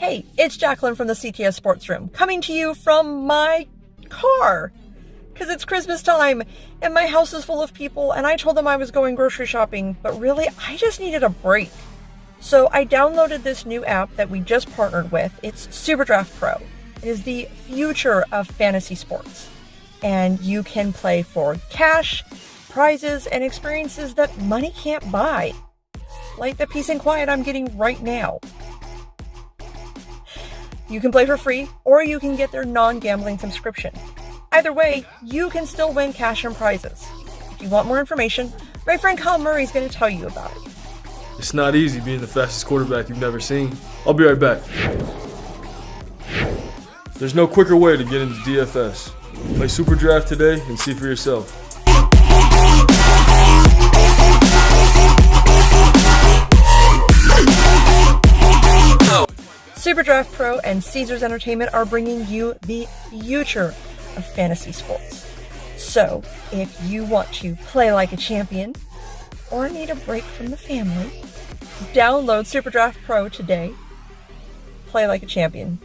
Hey, it's Jacqueline from the CTS-Sports room, coming to you from my car. Because it's Christmas time, and my house is full of people, and I told them I was going grocery shopping, but really, I just needed a break. So I downloaded this new app that we just partnered with. It's SuperDraft Pro. It is the future of fantasy sports. And you can play for cash, prizes, and experiences that money can't buy. Like the peace and quiet I'm getting right now. You can play for free, or you can get their non-gambling subscription. Either way, you can still win cash and prizes. If you want more information, my friend Kyle Murray is going to tell you about it. It's not easy being the fastest quarterback you've never seen. I'll be right back. There's no quicker way to get into DFS. Play Super Draft today and see for yourself. SuperDraft Pro and Caesars Entertainment are bringing you the future of fantasy sports. So, if you want to play like a champion or need a break from the family, download SuperDraft Pro today. Play like a champion.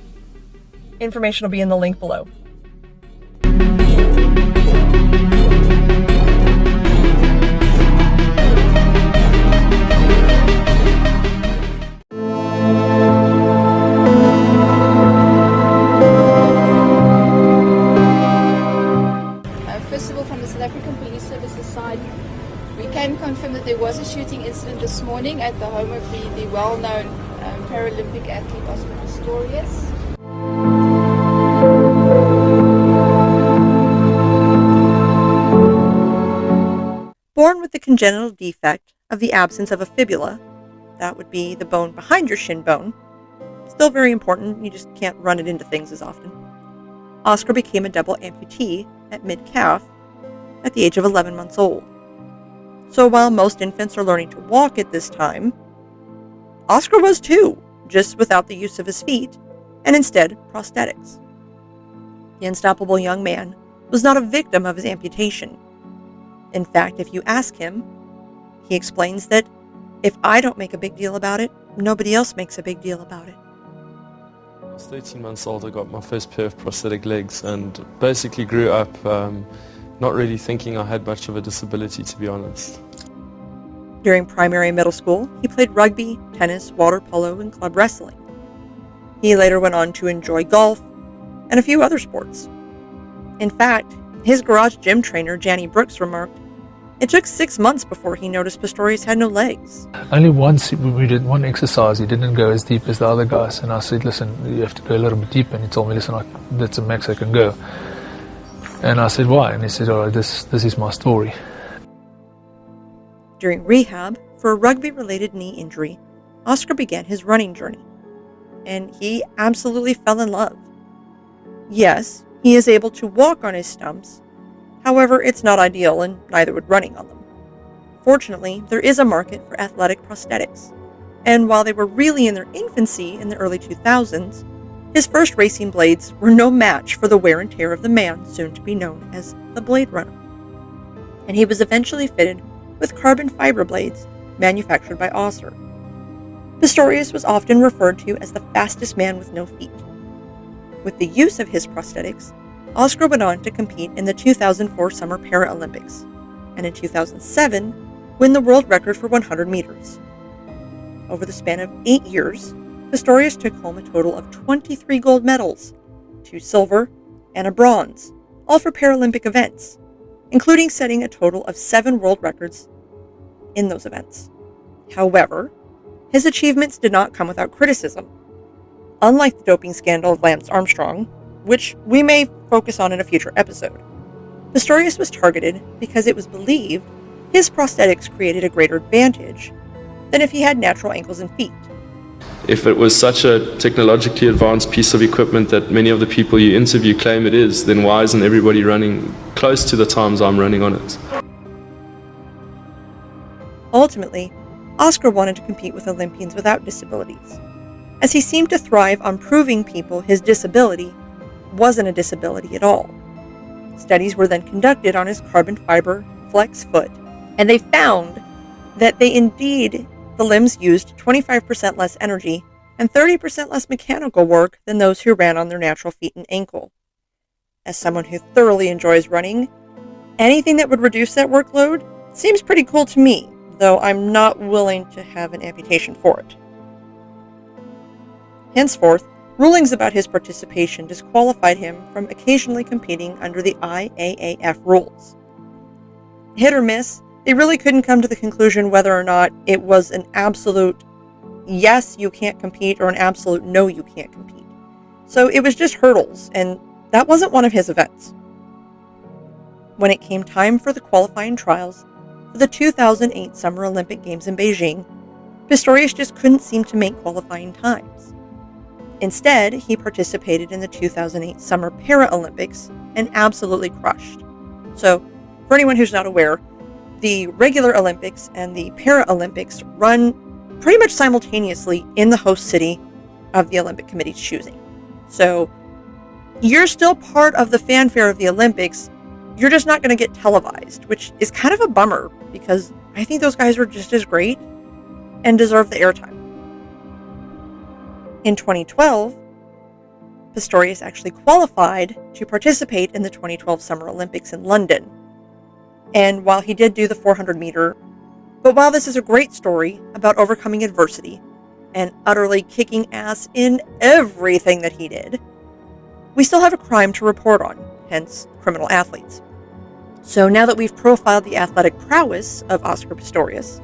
Information will be in the link below. Confirmed that there was a shooting incident this morning at the home of the well-known Paralympic athlete Oscar Pistorius. Born with the congenital defect of the absence of a fibula, that would be the bone behind your shin bone, still very important, you just can't run it into things as often. Oscar became a double amputee at mid-calf at the age of 11 months old. So while most infants are learning to walk at this time, Oscar was too, just without the use of his feet, and instead prosthetics. The unstoppable young man was not a victim of his amputation. In fact, if you ask him, he explains that if I don't make a big deal about it, nobody else makes a big deal about it. I was 13 months old, I got my first pair of prosthetic legs and basically grew up not really thinking I had much of a disability, to be honest. During primary and middle school, he played rugby, tennis, water polo, and club wrestling. He later went on to enjoy golf and a few other sports. In fact, his garage gym trainer, Janny Brooks, remarked, "It took 6 months before he noticed Pistorius had no legs." Only once we did one exercise, he didn't go as deep as the other guys, and I said, "Listen, you have to go a little bit deeper," and he told me, "Listen, that's the max I can go." And I said, "Why?" And he said, "All right, this is my story." During rehab for a rugby-related knee injury, Oscar began his running journey, and he absolutely fell in love. Yes, he is able to walk on his stumps. However, it's not ideal, and neither would running on them. Fortunately, there is a market for athletic prosthetics, and while they were really in their infancy in the early 2000s, his first racing blades were no match for the wear and tear of the man soon to be known as the Blade Runner. And he was eventually fitted with carbon fiber blades manufactured by Oscar. Pistorius was often referred to as the fastest man with no feet. With the use of his prosthetics, Oscar went on to compete in the 2004 Summer Paralympics, and in 2007, win the world record for 100 meters. Over the span of 8 years, Pistorius took home a total of 23 gold medals, 2 silver, and a bronze, all for Paralympic events, including setting a total of 7 world records in those events. However, his achievements did not come without criticism. Unlike the doping scandal of Lance Armstrong, which we may focus on in a future episode, Pistorius was targeted because it was believed his prosthetics created a greater advantage than if he had natural ankles and feet. If it was such a technologically advanced piece of equipment that many of the people you interview claim it is, then why isn't everybody running close to the times I'm running on it? Ultimately, Oscar wanted to compete with Olympians without disabilities, as he seemed to thrive on proving people his disability wasn't a disability at all. Studies were then conducted on his carbon fiber flex foot, and they found that the limbs used 25% less energy and 30% less mechanical work than those who ran on their natural feet and ankle. As someone who thoroughly enjoys running, anything that would reduce that workload seems pretty cool to me, though I'm not willing to have an amputation for it. Henceforth, rulings about his participation disqualified him from occasionally competing under the IAAF rules. Hit or miss, they really couldn't come to the conclusion whether or not it was an absolute yes, you can't compete, or an absolute no, you can't compete. So it was just hurdles, and that wasn't one of his events. When it came time for the qualifying trials for the 2008 Summer Olympic Games in Beijing, Pistorius just couldn't seem to make qualifying times. Instead, he participated in the 2008 Summer Paralympics and absolutely crushed. So, for anyone who's not aware, the regular Olympics and the Paralympics run pretty much simultaneously in the host city of the Olympic Committee's choosing. So, you're still part of the fanfare of the Olympics, you're just not going to get televised, which is kind of a bummer because I think those guys are just as great and deserve the airtime. In 2012, Pistorius actually qualified to participate in the 2012 Summer Olympics in London. And while he did do the 400 meter, but while this is a great story about overcoming adversity and utterly kicking ass in everything that he did, we still have a crime to report on, hence criminal athletes. So now that we've profiled the athletic prowess of Oscar Pistorius,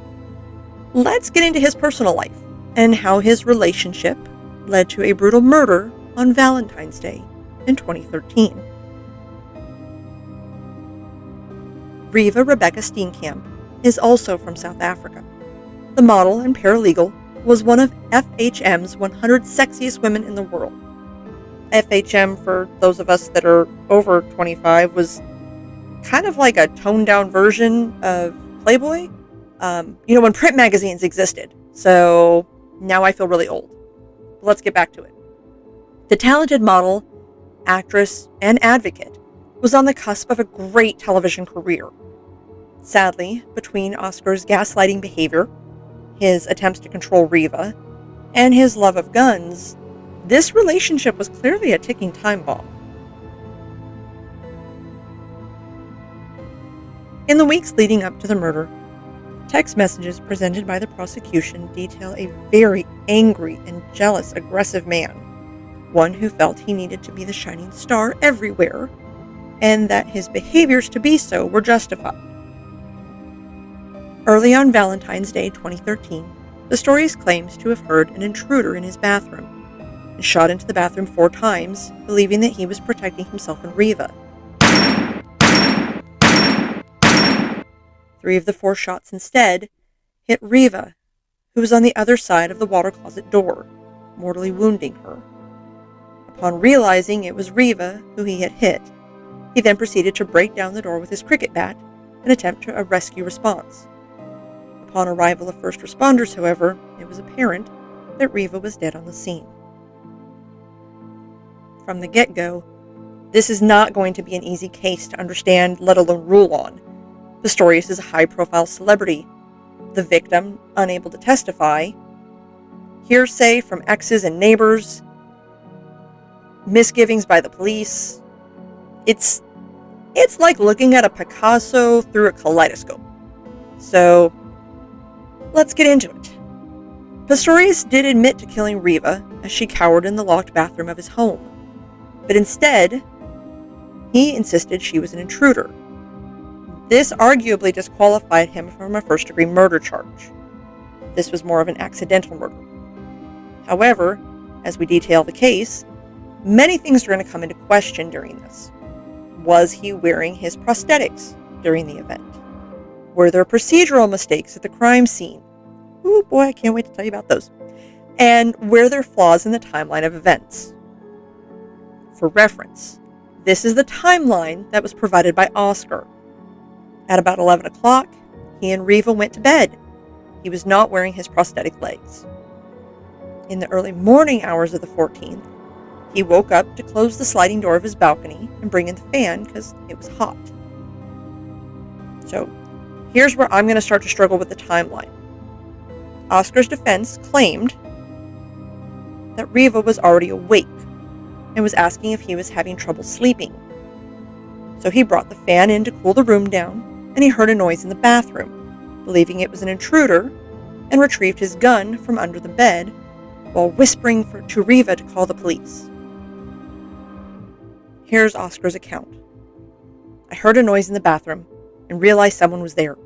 let's get into his personal life and how his relationship led to a brutal murder on Valentine's Day in 2013. Reeva Steenkamp is also from South Africa. The model and paralegal was one of FHM's 100 sexiest women in the world. FHM, for those of us that are over 25, was kind of like a toned-down version of Playboy. When print magazines existed. So now I feel really old. But let's get back to it. The talented model, actress, and advocate was on the cusp of a great television career. Sadly, between Oscar's gaslighting behavior, his attempts to control Reeva, and his love of guns, this relationship was clearly a ticking time bomb. In the weeks leading up to the murder, text messages presented by the prosecution detail a very angry and jealous, aggressive man, one who felt he needed to be the shining star everywhere, and that his behaviors to be so were justified. Early on Valentine's Day 2013, Pistorius claims to have heard an intruder in his bathroom and shot into the bathroom 4 times, believing that he was protecting himself and Reeva. 3 of the 4 shots instead hit Reeva, who was on the other side of the water closet door, mortally wounding her. Upon realizing it was Reeva who he had hit, he then proceeded to break down the door with his cricket bat and attempt a rescue response. Upon arrival of first responders, however, it was apparent that Reeva was dead on the scene. From the get-go, this is not going to be an easy case to understand, let alone rule on. Pistorius is a high-profile celebrity, the victim unable to testify, hearsay from exes and neighbors, misgivings by the police. It's like looking at a Picasso through a kaleidoscope. So, let's get into it. Pistorius did admit to killing Reeva as she cowered in the locked bathroom of his home, but instead, he insisted she was an intruder. This arguably disqualified him from a first-degree murder charge. This was more of an accidental murder. However, as we detail the case, many things are going to come into question during this. Was he wearing his prosthetics during the event? Were there procedural mistakes at the crime scene? Oh boy, I can't wait to tell you about those. And were there flaws in the timeline of events? For reference, this is the timeline that was provided by Oscar. At about 11 o'clock, he and Reeva went to bed. He was not wearing his prosthetic legs. In the early morning hours of the 14th, he woke up to close the sliding door of his balcony and bring in the fan because it was hot. So, here's where I'm going to start to struggle with the timeline. Oscar's defense claimed that Reeva was already awake and was asking if he was having trouble sleeping. So he brought the fan in to cool the room down, and he heard a noise in the bathroom, believing it was an intruder, and retrieved his gun from under the bed while whispering to Reeva to call the police. Here's Oscar's account. I heard a noise in the bathroom and realized someone was there.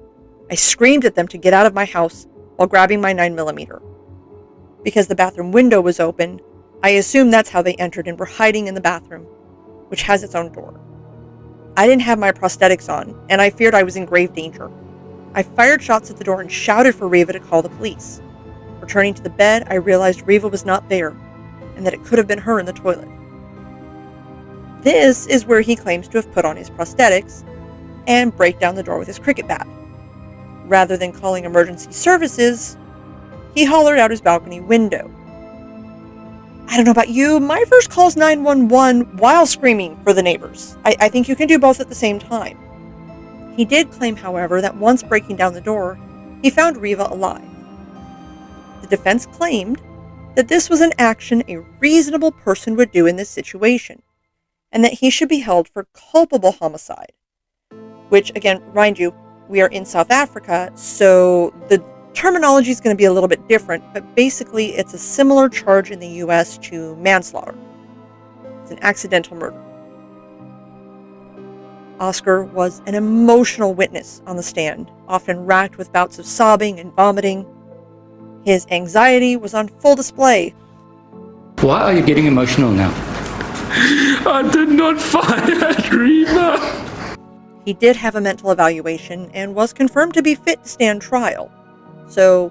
I screamed at them to get out of my house while grabbing my 9mm. Because the bathroom window was open, I assumed that's how they entered and were hiding in the bathroom, which has its own door. I didn't have my prosthetics on, and I feared I was in grave danger. I fired shots at the door and shouted for Reeva to call the police. Returning to the bed, I realized Reeva was not there, and that it could have been her in the toilet. This is where he claims to have put on his prosthetics and break down the door with his cricket bat. Rather than calling emergency services, he hollered out his balcony window. I don't know about you, my first call is 911 while screaming for the neighbors. I think you can do both at the same time. He did claim, however, that once breaking down the door, he found Reeva alive. The defense claimed that this was an action a reasonable person would do in this situation, and that he should be held for culpable homicide. Which, again, mind you, we are in South Africa, so the terminology is going to be a little bit different, but basically it's a similar charge in the US to manslaughter. It's an accidental murder. Oscar was an emotional witness on the stand, often racked with bouts of sobbing and vomiting. His anxiety was on full display. Why are you getting emotional now? I did not fire at Reeva. He did have a mental evaluation and was confirmed to be fit to stand trial. So,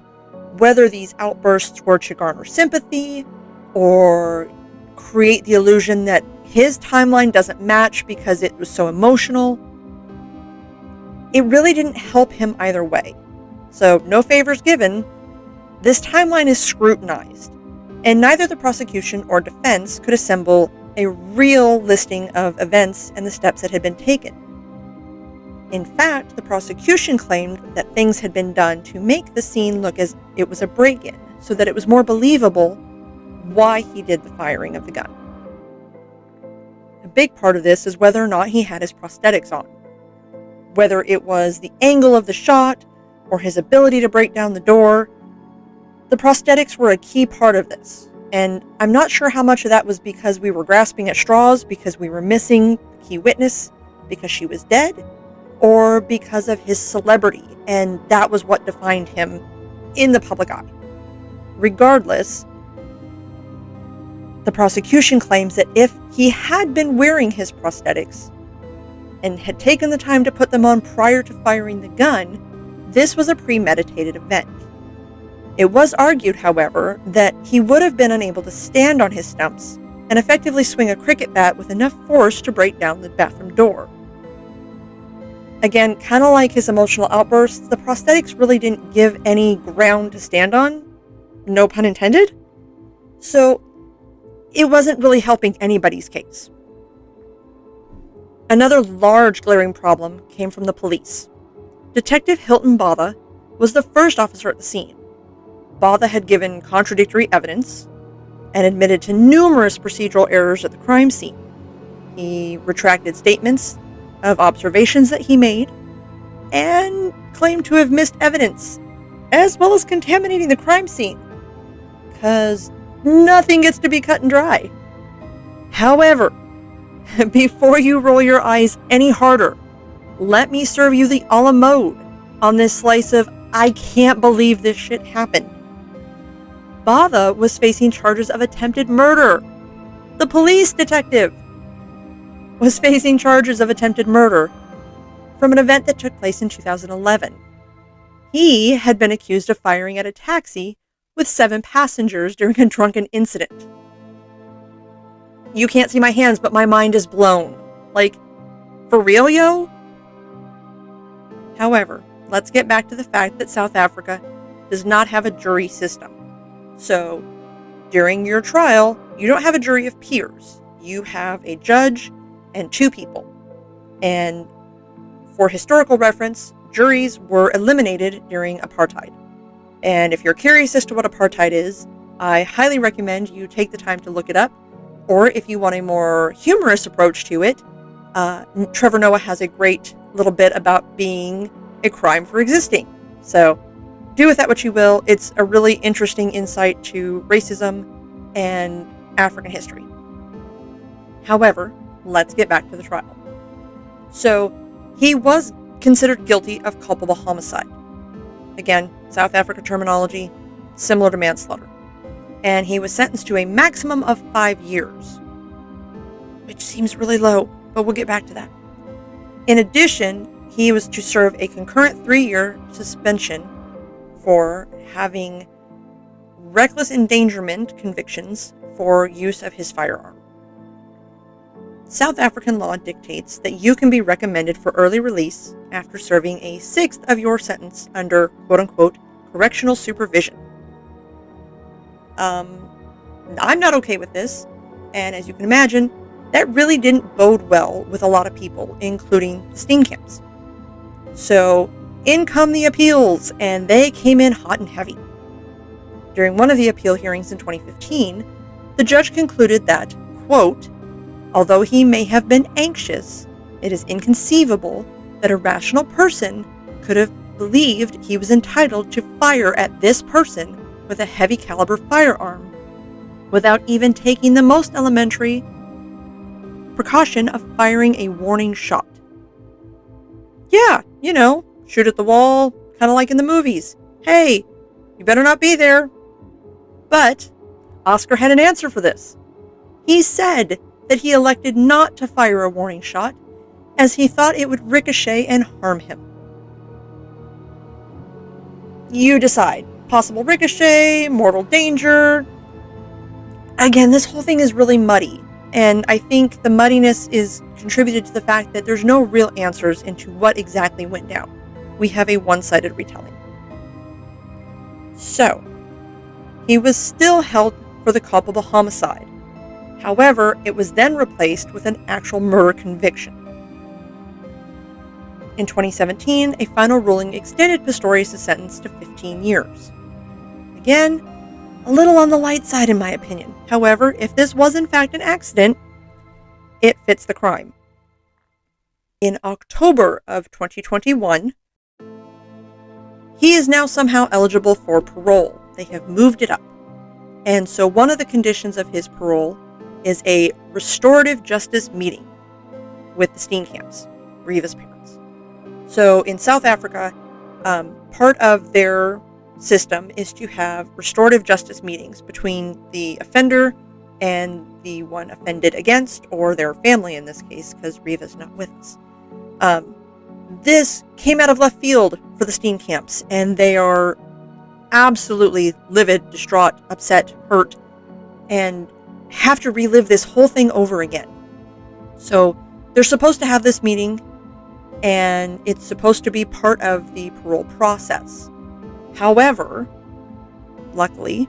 whether these outbursts were to garner sympathy or create the illusion that his timeline doesn't match because it was so emotional, it really didn't help him either way. So, no favors given. This timeline is scrutinized, and neither the prosecution or defense could assemble a real listing of events and the steps that had been taken. In fact, the prosecution claimed that things had been done to make the scene look as it was a break-in, so that it was more believable why he did the firing of the gun. A big part of this is whether or not he had his prosthetics on. Whether it was the angle of the shot or his ability to break down the door, the prosthetics were a key part of this. And I'm not sure how much of that was because we were grasping at straws, because we were missing the key witness, because she was dead, or because of his celebrity, and that was what defined him in the public eye. Regardless, the prosecution claims that if he had been wearing his prosthetics and had taken the time to put them on prior to firing the gun, this was a premeditated event. It was argued, however, that he would have been unable to stand on his stumps and effectively swing a cricket bat with enough force to break down the bathroom door. Again, kind of like his emotional outbursts, the prosthetics really didn't give any ground to stand on, no pun intended, so it wasn't really helping anybody's case. Another large glaring problem came from the police. Detective Hilton Botha was the first officer at the scene. Botha had given contradictory evidence and admitted to numerous procedural errors at the crime scene. He retracted statements of observations that he made and claimed to have missed evidence, as well as contaminating the crime scene, because nothing gets to be cut and dry. However, before you roll your eyes any harder, let me serve you the a la mode on this slice of I can't believe this shit happened. Botha was facing charges of attempted murder. The police detective was facing charges of attempted murder from an event that took place in 2011. He had been accused of firing at a taxi with 7 passengers during a drunken incident. You can't see my hands, but my mind is blown. Like, for real, yo? However, let's get back to the fact that South Africa does not have a jury system. So, during your trial, you don't have a jury of peers. You have a judge and 2 people. And for historical reference, juries were eliminated during apartheid. And if you're curious as to what apartheid is, I highly recommend you take the time to look it up, or if you want a more humorous approach to it, Trevor Noah has a great little bit about being a crime for existing. So do with that what you will. It's a really interesting insight to racism and African history. However, let's get back to the trial. So he was considered guilty of culpable homicide. Again, South Africa terminology, similar to manslaughter. And he was sentenced to a maximum of 5 years, which seems really low, but we'll get back to that. In addition, he was to serve a concurrent 3-year suspension for having reckless endangerment convictions for use of his firearm. South African law dictates that you can be recommended for early release after serving a 1/6 of your sentence under quote-unquote correctional supervision. I'm not okay with this, and as you can imagine, that really didn't bode well with a lot of people, including the Steenkamps. So in come the appeals, and they came in hot and heavy. During one of the appeal hearings in 2015, the judge concluded that, quote, although he may have been anxious, it is inconceivable that a rational person could have believed he was entitled to fire at this person with a heavy caliber firearm without even taking the most elementary precaution of firing a warning shot. Yeah, shoot at the wall, kind of like in the movies. Hey, you better not be there. But Oscar had an answer for this. He said that he elected not to fire a warning shot as he thought it would ricochet and harm him. You decide. Possible ricochet, mortal danger. Again, this whole thing is really muddy, and I think the muddiness is contributed to the fact that there's no real answers into what exactly went down. We have a one-sided retelling. So, he was still held for the culpable homicide. However, it was then replaced with an actual murder conviction. In 2017, a final ruling extended Pistorius' sentence to 15 years. Again, a little on the light side in my opinion. However, if this was in fact an accident, it fits the crime. In October of 2021, he is now somehow eligible for parole. They have moved it up. And so one of the conditions of his parole is a restorative justice meeting with the Steenkamps, Reeva's parents. So in South Africa, part of their system is to have restorative justice meetings between the offender and the one offended against, or their family in this case, because Reeva's not with us. This came out of left field for the Steenkamps, and they are absolutely livid, distraught, upset, hurt, and have to relive this whole thing over again. So they're supposed to have this meeting, and it's supposed to be part of the parole process. However, luckily,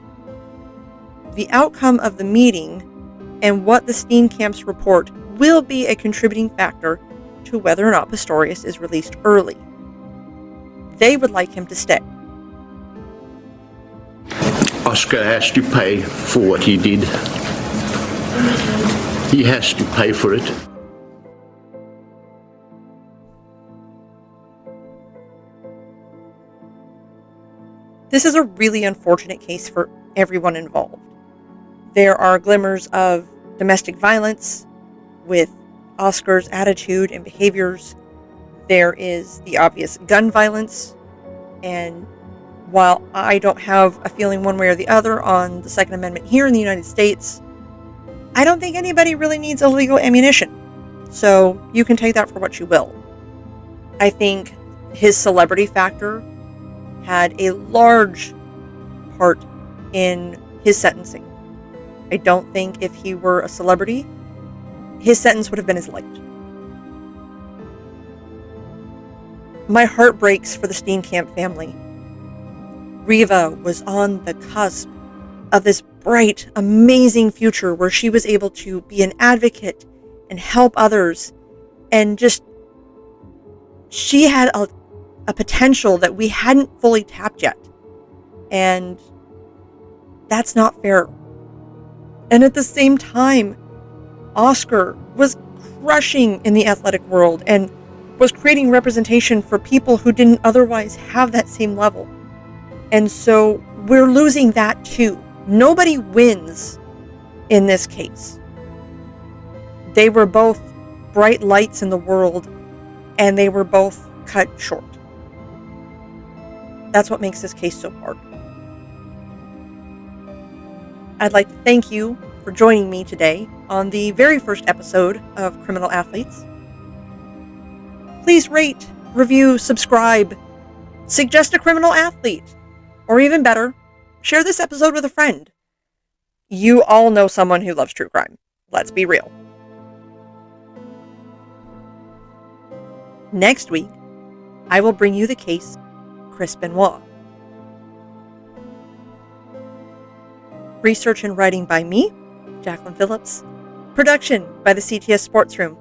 the outcome of the meeting and what the Steenkamps report will be a contributing factor to whether or not Pistorius is released early. They would like him to stay. Oscar has to pay for what he did. He has to pay for it. This is a really unfortunate case for everyone involved. There are glimmers of domestic violence with Oscar's attitude and behaviors. There is the obvious gun violence. And while I don't have a feeling one way or the other on the Second Amendment here in the United States, I don't think anybody really needs illegal ammunition. So you can take that for what you will. I think his celebrity factor had a large part in his sentencing. I don't think if he were a celebrity, his sentence would have been as light. My heart breaks for the Steenkamp family. Reeva was on the cusp of this bright, amazing future where she was able to be an advocate and help others, and just she had a potential that we hadn't fully tapped yet. And That's not fair. And at the same time, Oscar was crushing in the athletic world and was creating representation for people who didn't otherwise have that same level. And so we're losing that too. Nobody wins in this case. They were both bright lights in the world, and they were both cut short. That's what makes this case so hard. I'd like to thank you for joining me today on the very first episode of Criminal Athletes. Please rate, review, subscribe, suggest a criminal athlete, or even better, share this episode with a friend. You all know someone who loves true crime. Let's be real. Next week, I will bring you the case Chris Benoit. Research and writing by me, Jacqueline Phillips. Production by the CTS Sports Room.